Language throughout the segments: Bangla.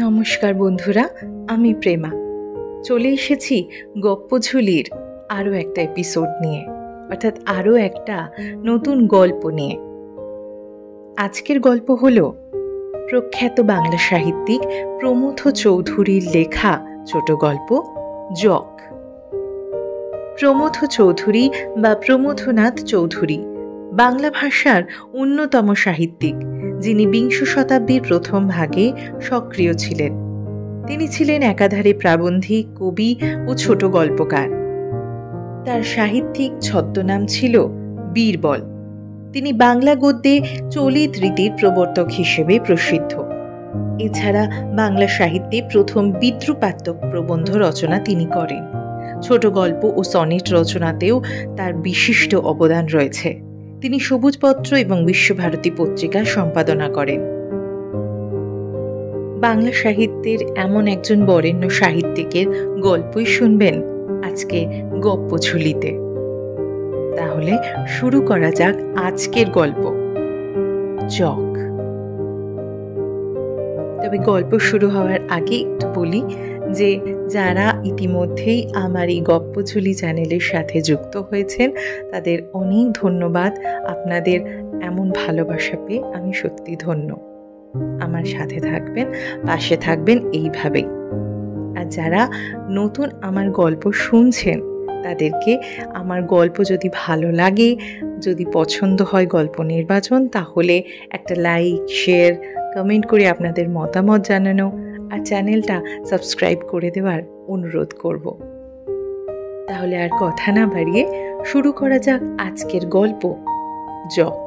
নমস্কার বন্ধুরা, আমি প্রেমা। চলে এসেছি গপ্পঝুলির আরও একটা এপিসোড নিয়ে, অর্থাৎ আরও একটা নতুন গল্প নিয়ে। আজকের গল্প হলো প্রখ্যাত বাংলা সাহিত্যিক প্রমথ চৌধুরীর লেখা ছোট গল্প জক। প্রমথ চৌধুরী বা প্রমথনাথ চৌধুরী বাংলা ভাষার অন্যতম সাহিত্যিক, যিনি বিংশ শতাব্দীর প্রথম ভাগে সক্রিয় ছিলেন। তিনি ছিলেন একাধারে প্রাবন্ধিক, কবি ও ছোট গল্পকার। তার সাহিত্যিক ছদ্মনাম ছিল বীরবল। তিনি বাংলা গদ্যে চলিত রীতির প্রবর্তক হিসেবে প্রসিদ্ধ। এছাড়া বাংলা সাহিত্যে প্রথম বিদ্রূপাত্মক প্রবন্ধ রচনা তিনি করেন। ছোট গল্প ও সনেট রচনাতেও তার বিশিষ্ট অবদান রয়েছে। তিনি সবুজপত্র এবং বিশ্বভারতী পত্রিকা সম্পাদনা করেন। বাংলা সাহিত্যের এমন একজন বরেণ্য সাহিত্যিকের গল্পই শুনবেন আজকে গপ্পঝুলিতে। তাহলে শুরু করা যাক আজকের গল্প জক। তবে গল্প শুরু হওয়ার আগে একটু বলি যে যারা ইতিমধ্যেই আমার এই গপ্পঝুলি চ্যানেলের সাথে যুক্ত হয়েছেন তাদের অনেক ধন্যবাদ। আপনাদের এমন ভালোবাসা পেয়ে আমি সত্যি ধন্য। আমার সাথে থাকবেন, পাশে থাকবেন এইভাবেই। আর যারা নতুন আমার গল্প শুনছেন তাদেরকে আমার গল্প যদি ভালো লাগে, যদি পছন্দ হয় গল্প নির্বাচন, তাহলে একটা লাইক, শেয়ার, কমেন্ট করে আপনাদের মতামত জানানো আর চ্যানেলটা সাবস্ক্রাইব করে দেওয়ার অনুরোধ করব। তাহলে আর কথা না বাড়িয়ে শুরু করা যাক আজকের গল্প জক।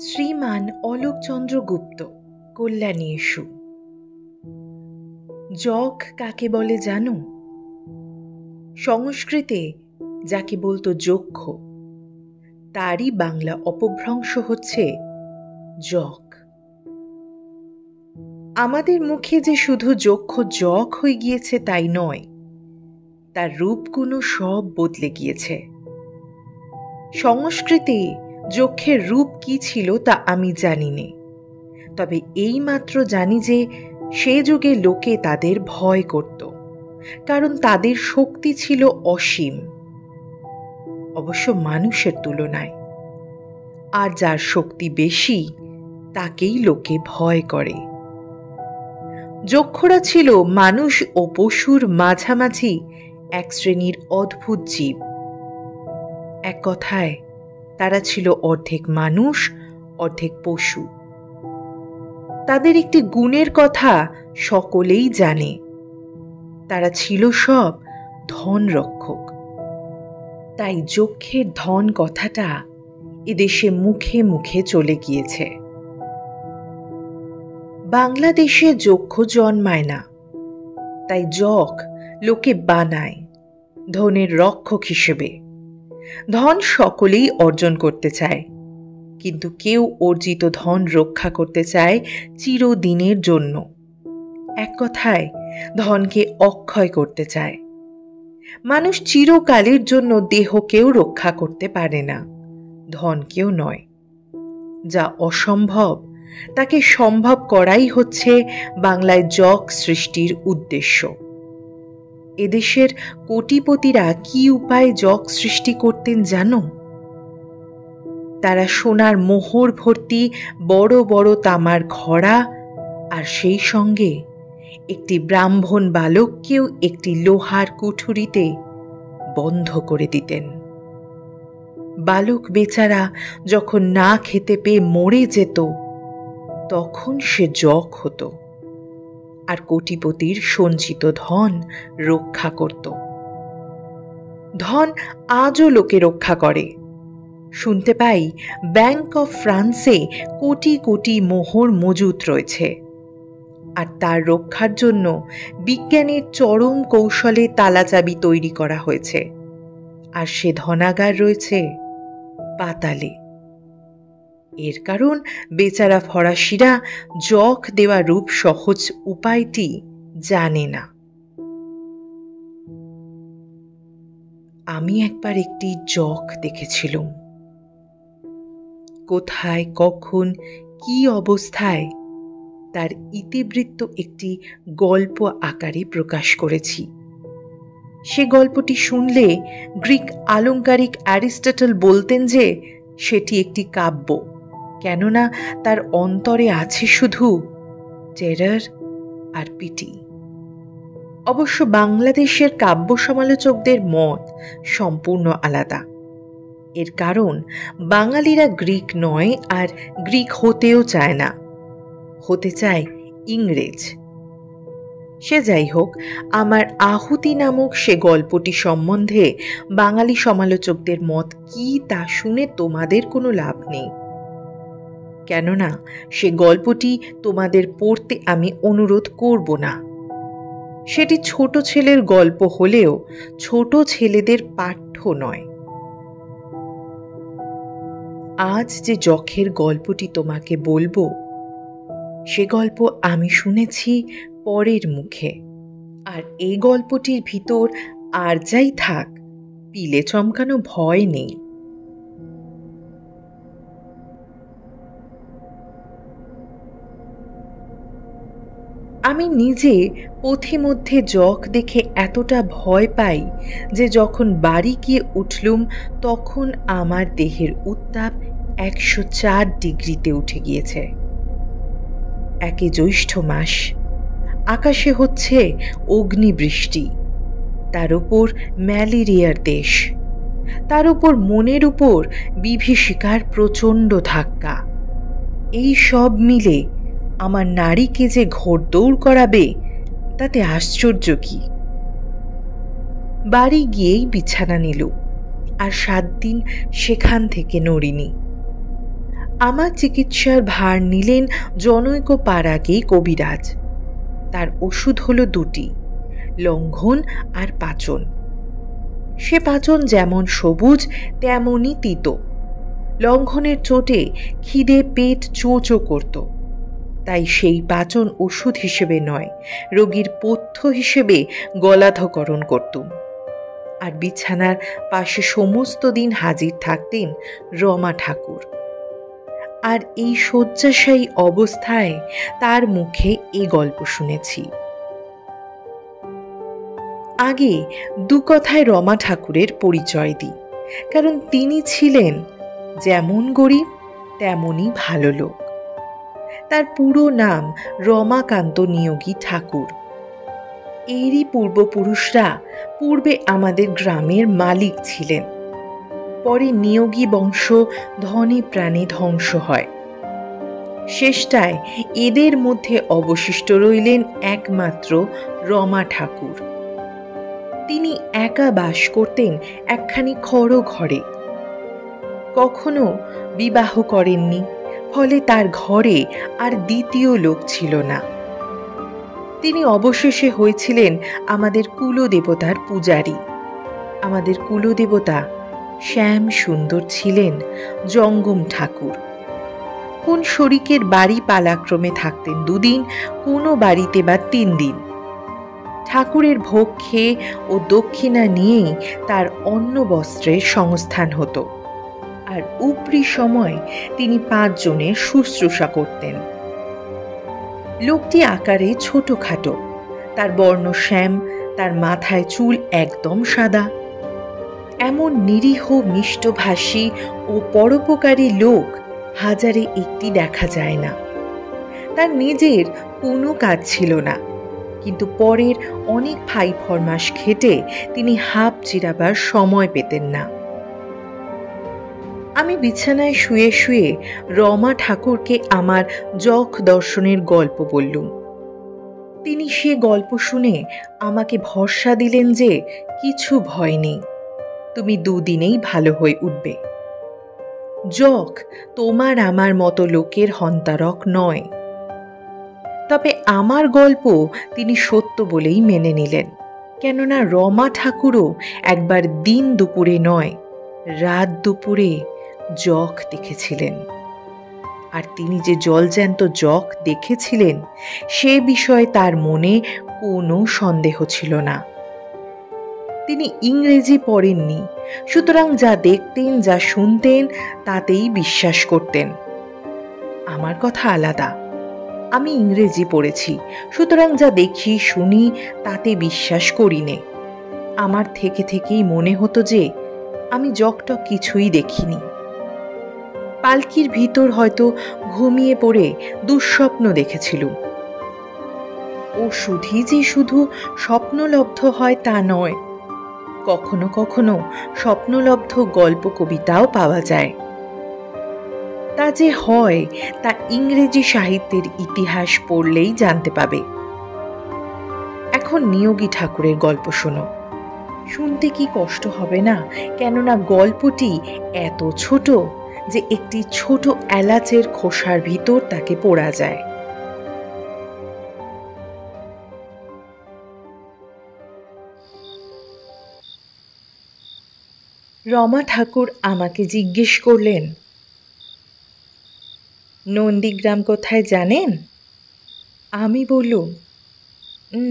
শ্রীমান অলোকচন্দ্র গুপ্ত, কল্যাণী ইস্যু। জক কাকে বলে জানো? সংস্কৃতে যাকে বলতো যক্ষ, তারই বাংলা অপভ্রংশ হচ্ছে জক। আমাদের মুখে যে শুধু যক্ষ জক হয়ে গিয়েছে তাই নয়, তার রূপগুলো সব বদলে গিয়েছে। সংস্কৃতে যক্ষের রূপ কি ছিল তা আমি জানি নে, তবে এই মাত্র জানি যে সে যুগে লোকে তাদের ভয় করত, কারণ তাদের শক্তি ছিল অসীম, অবশ্য মানুষের তুলনায়। আর যার শক্তি বেশি তাকেই লোকে ভয় করে। যক্ষরা ছিল মানুষ ও পশুর মাঝামাঝি এক শ্রেণীর অদ্ভুত জীব। এক কথায় তারা ছিল অর্ধেক মানুষ, অর্ধেক পশু। তাদের একটি গুণের কথা সকলেই জানে, তারা ছিল সব ধন রক্ষক। তাই যক্ষের ধন কথাটা এদেশে মুখে মুখে চলে গিয়েছে। বাংলাদেশে যক্ষ জন্মায় না, তাই জক লোকে বানায় ধনের রক্ষক হিসেবে। ধন সকলেই অর্জন করতে চায়, কিন্তু কেউ অর্জিত ধন রক্ষা করতে চায় চিরদিনের জন্য। এক কথায় ধনকে অক্ষয় করতে চায়। মানুষ চিরকালের জন্য দেহকেও রক্ষা করতে পারে না, ধনকেও নয়। যা অসম্ভব তাকে সম্ভব করাই হচ্ছে বাংলায় জক সৃষ্টির উদ্দেশ্য। এদেশের কোটিপতিরা কি উপায়ে জক সৃষ্টি করতেন জানো? তারা সোনার মোহর ভর্তি বড় বড় তামার ঘড়া আর সেই সঙ্গে একটি ব্রাহ্মণ বালককেও একটি লোহার কুঠুরিতে বন্ধ করে দিতেন। বালক বেচারা যখন না খেতে পেয়ে মরে যেত, তখন সে জক হতো আর কোটিপতির সঞ্চিত ধন রক্ষা করত। ধন আজও লোকে রক্ষা করে। শুনতে পাই ব্যাংক অফ ফ্রান্সে কোটি কোটি মোহর মজুত রয়েছে, আর তার রক্ষার জন্য বিজ্ঞানের চরম কৌশলে তালাচাবি তৈরি করা হয়েছে। আর সে ধনাগার রয়েছে পাতালে। এর কারণ বেচারা ফরাসিরা জক দেওয়া রূপ সহজ উপায়টি জানে না। আমি একবার একটি জক দেখেছিলুম। কোথায়, কখন, কি অবস্থায় তার ইতিবৃত্ত একটি গল্প আকারে প্রকাশ করেছি। সে গল্পটি শুনলে গ্রিক আলংকারিক অ্যারিস্টটল বলতেন যে সেটি একটি কাব্য, কেননা তার অন্তরে আছে শুধু টেরর আর পিটি। অবশ্য বাংলাদেশের কাব্য সমালোচকদের মত সম্পূর্ণ আলাদা। এর কারণ বাঙালিরা গ্রিক নয়, আর গ্রিক হতেও চায় না, হতে চায় ইংরেজ। সে যাই হোক, আমার আহুতি নামক সে গল্পটি সম্বন্ধে বাঙালি সমালোচকদের মত কি তা শুনে তোমাদের কোনো লাভ নেই, কেননা সে গল্পটি তোমাদের পড়তে আমি অনুরোধ করব না। সেটি ছোট ছেলের গল্প হলেও ছোট ছেলেদের পাঠ্য নয়। আজ যে জখের গল্পটি তোমাকে বলবো, সে গল্প আমি শুনেছি পরের মুখে, আর এই গল্পটির ভিতর আর যাই থাক, পিলে চমকানো ভয় নেই। আমি নিজে পথিমধ্যে জক দেখে এতটা ভয় পাই যে যখন বাড়ি গিয়ে উঠলুম তখন আমার দেহের উত্তাপ 104 ডিগ্রিতে উঠে গিয়েছে। একে জ্যৈষ্ঠ মাস, আকাশে হচ্ছে অগ্নিবৃষ্টি, তার উপর ম্যালেরিয়ার দেশ, তার উপর মনের উপর বিভীষিকার প্রচণ্ড ধাক্কা। এই সব মিলে আমার নারীকে যে ঘোড়দৌড় করাবে তাতে আশ্চর্য কি। বাড়ি গিয়েই বিছানা নিল, আর 7 দিন সেখান থেকে নড়িনি। আমার চিকিৎসার ভার নিলেন জনৈক পাড়াগেই কবিরাজ। তার ওষুধ হলো 2টি, লঙ্ঘন আর পাচন। সে পাচন যেমন সবুজ তেমনই তিতো। লঙ্ঘনের চোটে খিদে পেট চোচো করত, তাই সেই পাচন ওষুধ হিসেবে নয়, রোগীর পথ্য হিসেবে গলাধকরণ করতুম। আর বিছানার পাশে সমস্ত দিন হাজির থাকতেন রমা ঠাকুর। আর এই শয্যাশায়ী অবস্থায় তার মুখে এই গল্প শুনেছি। আগে 2 কথায় রমা ঠাকুরের পরিচয় দিই, কারণ তিনি ছিলেন যেমন গরিব তেমনই ভালো লোক। তার পুরো নাম রমাকান্ত নিয়োগী ঠাকুর। এরই পূর্বপুরুষরা পূর্বে আমাদের গ্রামের মালিক ছিলেন। পরে নিয়োগী বংশ ধনে প্রাণে ধ্বংস হয়। শেষটায় এদের মধ্যে অবশিষ্ট রইলেন একমাত্র রমা ঠাকুর। তিনি একা বাস করতেন একখানি খড় ঘরে। কখনো বিবাহ করেননি, ফলে তার ঘরে আর দ্বিতীয় লোক ছিল না। তিনি অবশেষে হয়েছিলেন আমাদের কুলদেবতার পূজারী। আমাদের কুলদেবতা শ্যাম সুন্দর ছিলেন জঙ্গম ঠাকুর। কোন শরিকের বাড়ি পালাক্রমে থাকতেন 2 দিন, কোনো বাড়িতে বা 3 দিন। ঠাকুরের ভোগ খেয়ে ও দক্ষিণা নিয়েই তার অন্ন বস্ত্রের সংস্থান হতো, আর উপরি সময় তিনি 5 জনের শুশ্রূষা করতেন। লোকটি আকারে ছোটখাটো, তার বর্ণ শ্যাম, তার মাথায় চুল একদম সাদা। এমন নিরীহ মিষ্টভাষী ও পরোপকারী লোক হাজারে একটি দেখা যায় না। তার নিজের কোনো কাজ ছিল না, কিন্তু পরের অনেক ফাই ফরমাস খেটে তিনি হাঁপ চিরাবার সময় পেতেন না। আমি বিছানায় শুয়ে শুয়ে রমা ঠাকুরকে আমার জখ দর্শনের গল্প বললুম। তিনি সে গল্প শুনে আমাকে ভরসা দিলেন যে কিছু ভয় নেই, তুমি 2 দিনেই ভালো হয়ে উঠবে। জখ তোমার আমার মতো লোকের হন্তারক নয়। তবে আমার গল্প তিনি সত্য বলেই মেনে নিলেন, কেননা রমা ঠাকুরও একবার দিন দুপুরে নয়, রাত দুপুরে জখ দেখেছিলেন। আর তিনি যে জলজ্যান্ত জখ দেখেছিলেন সে বিষয়ে তার মনে কোনো সন্দেহ ছিল না। তিনি ইংরেজি পড়েননি, সুতরাং যা দেখতেন, যা শুনতেন তাতেই বিশ্বাস করতেন। আমার কথা আলাদা। আমি ইংরেজি পড়েছি, সুতরাং যা দেখি শুনি তাতে বিশ্বাস করি নে। আমার থেকে থেকেই মনে হতো যে আমি জকটক কিছুই দেখিনি। পালকির ভিতর হয়তো ঘুমিয়ে পড়ে দুঃস্বপ্ন দেখেছিলুম। ও শুধুই যে শুধু স্বপ্নলব্ধ হয় তা নয়, কখনো কখনো স্বপ্নলব্ধ গল্প কবিতাও পাওয়া যায়। তা যে হয় তা ইংরেজি সাহিত্যের ইতিহাস পড়লেই জানতে পাবে। এখন নিয়োগী ঠাকুরের গল্প শোনো। শুনতে কি কষ্ট হবে না? কেননা গল্পটি এত ছোট যে একটি ছোট এলাচের খোসার ভিতর তাকে পড়া যায়। রমা ঠাকুর আমাকে জিজ্ঞেস করলেন, নন্দীগ্রাম কোথায় জানেন? আমি বললুম,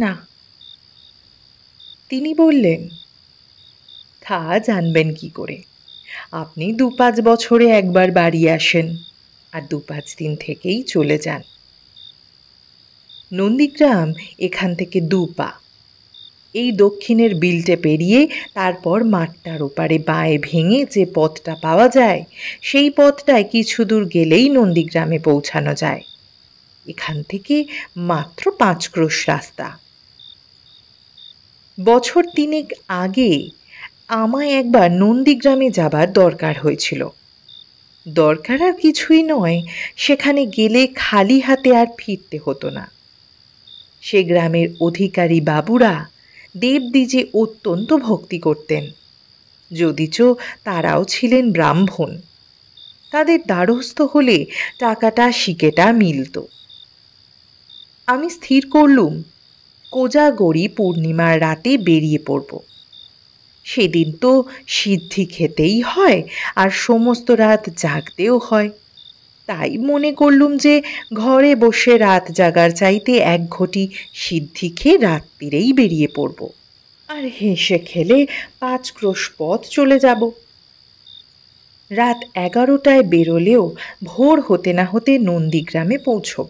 না। তিনি বললেন, তা জানবেন কি করে? আপনি ২-৫ বছরে একবার বাড়ি আসেন আর ২-৫ দিন থেকেই চলে যান। নন্দীগ্রাম এখান থেকে ২ পা। এই দক্ষিণের বিলটে পেরিয়ে তারপর মাঠটার ওপারে বাঁয়ে ভেঙে যে পথটা পাওয়া যায়, সেই পথটায় কিছু দূর গেলেই নন্দীগ্রামে পৌঁছানো যায়। এখান থেকে মাত্র ৫ ক্রোশ রাস্তা। বছর ৩ আগে আমায় একবার নন্দীগ্রামে যাবার দরকার হয়েছিল। দরকার আর কিছুই নয়, সেখানে গেলে খালি হাতে আর ফিরতে হতো না। সে গ্রামের অধিকারী বাবুরা দেবদ্বিজে অত্যন্ত ভক্তি করতেন, যদিচ তারাও ছিলেন ব্রাহ্মণ। তাদের দ্বারস্থ হলে টাকাটা শিকেটা মিলত। আমি স্থির করলুম কোজাগরী পূর্ণিমার রাতে বেরিয়ে পড়ব। সেদিন তো সিদ্ধি খেতেই হয় আর সমস্ত রাত জাগতেও হয়। তাই মনে করলুম যে ঘরে বসে রাত জাগার চাইতে ১ ঘটি সিদ্ধি খেয়ে রাত্রিরেই বেরিয়ে পড়ব, আর হেসে খেলে ৫ ক্রোশ পথ চলে যাব। রাত ১১টায় বেরোলেও ভোর হতে না হতে নন্দীগ্রামে পৌঁছব।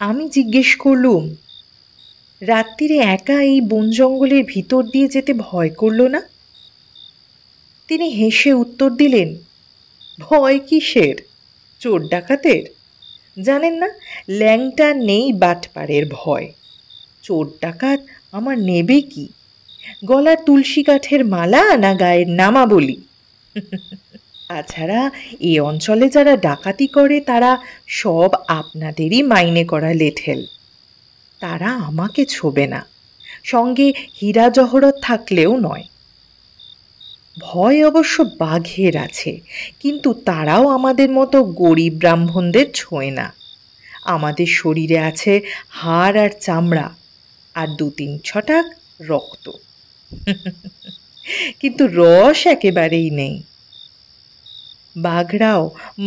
আমি জিজ্ঞেস করলুম, রাত্রিরে একা এই বন জঙ্গলের ভিতর দিয়ে যেতে ভয় করল না? তিনি হেসে উত্তর দিলেন, ভয় কিসের? চোর ডাকাতের? জানেন না, ল্যাংটা নেই বাটপাড়ের ভয়। চোর ডাকাত আমার নেবে কি? গলার তুলসী কাঠের মালা না গায়ের নামা বলি? তাছাড়া এ অঞ্চলে যারা ডাকাতি করে তারা সব আপনাদেরই মাইনে করা লেঠেল। তারা আমাকে ছোবে না, সঙ্গে হীরা জহরত থাকলেও নয়। ভয় অবশ্য বাঘের আছে, কিন্তু তারাও আমাদের মতো গরিব ব্রাহ্মণদের ছোঁয় না। আমাদের শরীরে আছে হাড় আর চামড়া, আর ২-৩ ছটাক রক্ত, কিন্তু রস একেবারেই নেই। বাঘরাও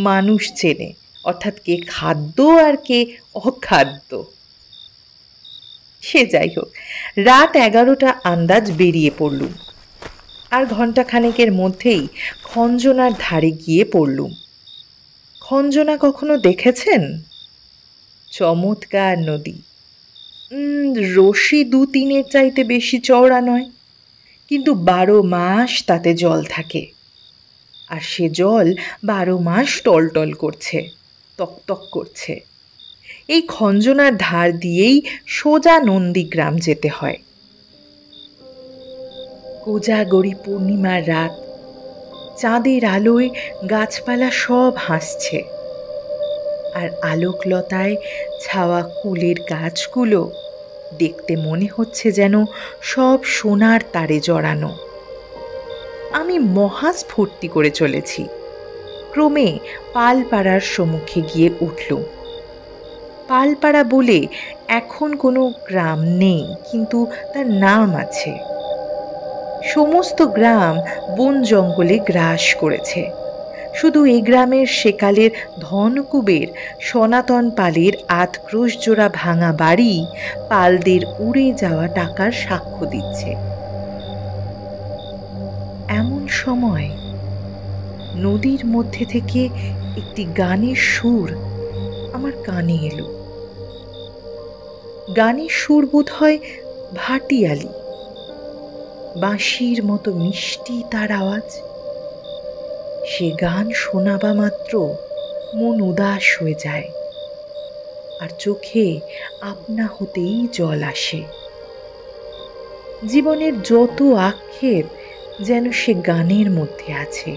মানুষ চেনে, অর্থাৎ কে খাদ্য আর কে অখাদ্য। সে যাই হোক, রাত ১১টা আন্দাজ বেরিয়ে পড়লুম, আর ঘণ্টাখানেকের মধ্যেই খঞ্জনার ধারে গিয়ে পড়লুম। খঞ্জনা কখনো দেখেছেন? চমৎকার নদী। রশি ২-৩-এর চাইতে বেশি চওড়া নয়, কিন্তু ১২ মাস তাতে জল থাকে, আর সে জল ১২ মাস টলটল করছে, তকতক করছে। এই খঞ্জনার ধার দিয়েই সোজা নন্দীগ্রাম যেতে হয়। কোজাগরী পূর্ণিমার রাত, চাঁদের আলোয় গাছপালা সব হাসছে, আর আলোকলতায় ছাওয়া কুলের গাছগুলো দেখতে মনে হচ্ছে যেন সব সোনার তারে জড়ানো। আমি মহাস্ফূর্তি করে চলেছি। ক্রমে পালপাড়ার সম্মুখে গিয়ে উঠলুম। পালপাড়া বলে এখন কোনো গ্রাম নেই, কিন্তু তার নাম আছে। সমস্ত গ্রাম বন জঙ্গলে গ্রাস করেছে। শুধু এই গ্রামের সেকালের ধনকুবের সনাতন পালের ৮ ক্রোশ জোড়া ভাঙা বাড়ি পালদের উড়ে যাওয়া টাকার সাক্ষ্য দিচ্ছে। সময় নদীর মধ্যে থেকে একটি গানের সুর আমার কানে এলো। গানের সুর বোধ হয় ভাটিয়ালি, বাঁশির মতো মিষ্টি তার আওয়াজ। সে গান শোনাবা মাত্র মন উদাস হয়ে যায়, আর চোখে আপনা হতেই জল আসে। জীবনের যত আক্ষেপ যেন সে গানের মধ্যে আছে।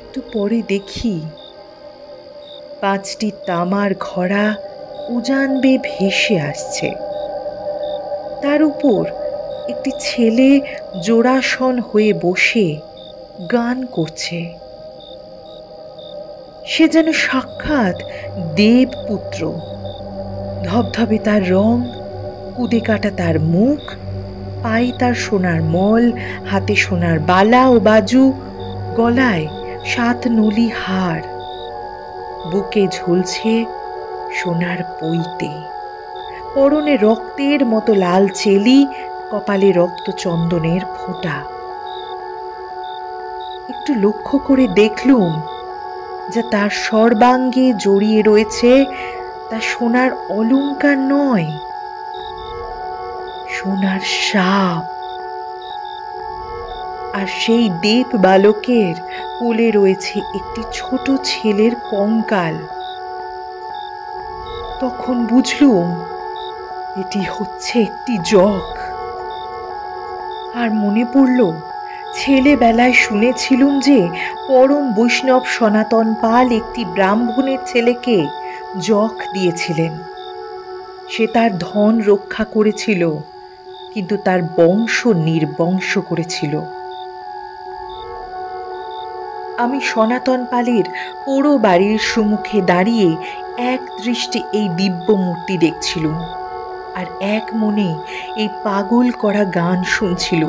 একটু পরে দেখি 5টি তামার ঘড়া উজান বেয়ে ভেসে আসছে। তার উপর একটি ছেলে জোড়াসন হয়ে বসে গান করছে। সে যেন সাক্ষাৎ দেবপুত্র। ধবধবে তার রং, কুদে কাটা তার মুখ, পায়ে তার সোনার মল, হাতে সোনার বালা ও বাজু, গলায় 7 নলি হার, বুকে ঝুলছে সোনার পৈতে, পরনে রক্তের মতো লাল চেলি, কপালে রক্ত চন্দনের ফোঁটা। একটু লক্ষ্য করে দেখলুম যে তার সর্বাঙ্গে জড়িয়ে রয়েছে তা সোনার অলংকার নয়, সোনার সাপ। আর সেই দেব বালকের কোলে রয়েছে একটি ছোট ছেলের কঙ্কাল। তখন বুঝলুম এটি হচ্ছে একটি জক। আর মনে পড়ল ছেলেবেলায় শুনেছিলুম যে পরম বৈষ্ণব সনাতন পাল একটি ব্রাহ্মণের ছেলেকে জক দিয়েছিলেন। সে তার ধন রক্ষা করেছিল, কিন্তু তার বংশ নির্বংশ করেছিল। আমি সনাতন পালের পোড়ো বাড়ির সম্মুখে দাঁড়িয়ে এক দৃষ্টে এই দিব্য মূর্তি দেখছিলুম, আর এক মনে এই পাগল করা গান শুনছিল।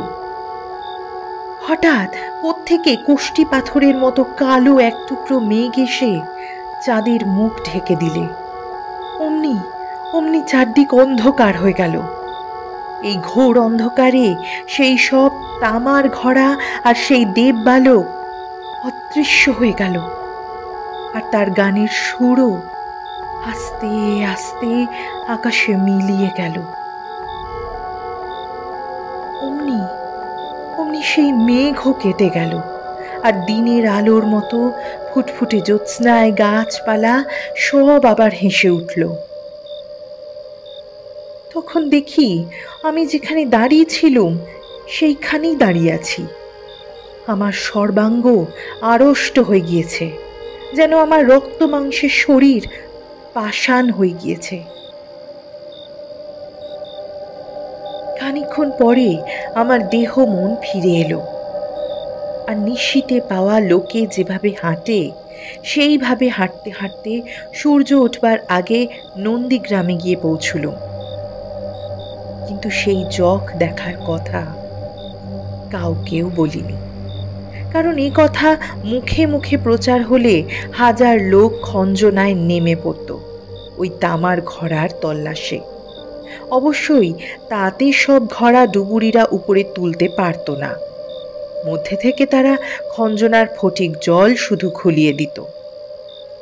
হঠাৎ কোত্থেকে কোষ্ঠী পাথরের মতো কালো এক টুকরো মেঘ এসে চাঁদের মুখ ঢেকে দিলে। অমনি অমনি চারদিক অন্ধকার হয়ে গেল। এই ঘোর অন্ধকারে সেই সব তামার ঘড়া আর সেই দেব বালক অদৃশ্য হয়ে গেল, আর তার গানের সুরও আস্তে আস্তে আকাশে মিলিয়ে গেল। অমনি অমনি সেই মেঘও কেটে গেল, আর দিনের আলোর মতো ফুটফুটে জ্যোৎস্নায় গাছপালা সব আবার হেসে উঠল। তখন দেখি আমি যেখানে দাঁড়িয়েছিলুম সেইখানেই দাঁড়িয়ে আছি। আমার সর্বাঙ্গ আড়ষ্ট হয়ে গিয়েছে, যেন আমার রক্ত মাংসের শরীর পাষাণ হয়ে গিয়েছে। খানিকক্ষণ পরে আমার দেহ মন ফিরে এলো, আর নিশীথে পাওয়া লোকে যেভাবে হাঁটে সেইভাবে হাঁটতে হাঁটতে সূর্য উঠবার আগে নন্দীগ্রামে গিয়ে পৌঁছলুম। কিন্তু সেই জক দেখার কথা কাউকেও বলিনি, কারণ এই কথা মুখে মুখে প্রচার হলে হাজার লোক খঞ্জনায় নেমে পড়ত ওই তামার ঘড়ার তল্লাশে। অবশ্যই তাতে সব ঘড়া ডুবুরিরা উপরে তুলতে পারত না। মধ্যে থেকে তারা খঞ্জনার ফটিক জল শুধু খুলিয়ে দিত।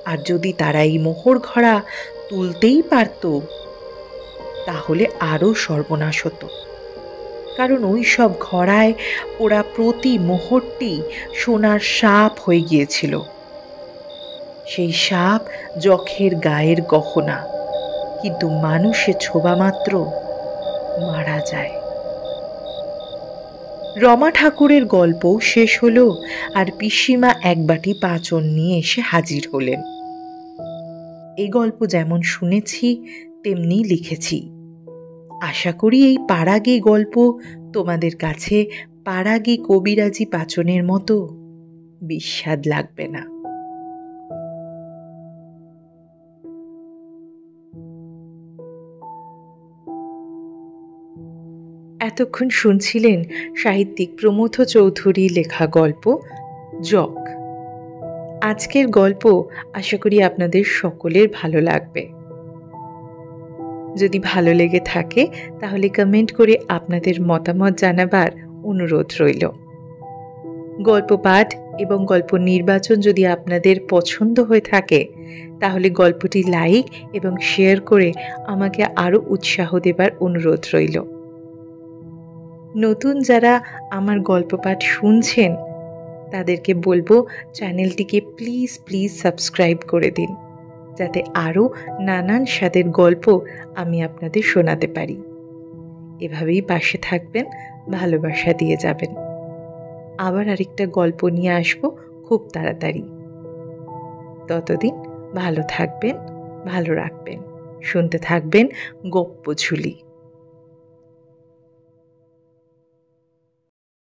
আর যদি তারা এই মোহর ঘড়া তুলতেই পারত, তাহলে আরো সর্বনাশ হতো, কারণ ওই সব ঘড়ায় ওরা প্রতি মোহরটি সোনার সাপ হয়ে গিয়েছিল। সেই সাপ জখের গায়ের গহনা, কিন্তু মানুষে ছোবা মাত্র মারা যায়। রমা ঠাকুরের গল্প শেষ হলো, আর পিসিমা এক বাটি পাঁচন নিয়ে এসে হাজির হলেন। এই গল্প যেমন শুনেছি তেমনি লিখেছি। আশা করি এই পাড়াগে গল্প তোমাদের কাছে পাড়াগে কবিরাজি পাচনের মতো বিস্বাদ লাগবে না। এতক্ষণ শুনছিলেন সাহিত্যিক প্রমথ চৌধুরীর লেখা গল্প জক। আজকের গল্প আশা করি আপনাদের সকলের ভালো লাগবে। যদি ভালো লেগে থাকে তাহলে কমেন্ট করে আপনাদের মতামত জানাবার অনুরোধ রইল। গল্প পাঠ এবং গল্প নির্বাচন যদি আপনাদের পছন্দ হয়ে থাকে তাহলে গল্পটি লাইক এবং শেয়ার করে আমাকে আরও উৎসাহ দেবার অনুরোধ রইল। নতুন যারা আমার গল্প পাঠ শুনছেন তাদেরকে বলবো চ্যানেলটিকে প্লিজ সাবস্ক্রাইব করে দিন, যাতে আরও নানান স্বাদের গল্প আমি আপনাদের শোনাতে পারি। এভাবেই পাশে থাকবেন, ভালোবাসা দিয়ে যাবেন। আবার আরেকটা গল্প নিয়ে আসবো খুব তাড়াতাড়ি। ততদিন ভালো থাকবেন, ভালো রাখবেন, শুনতে থাকবেন গপ্পঝুলি।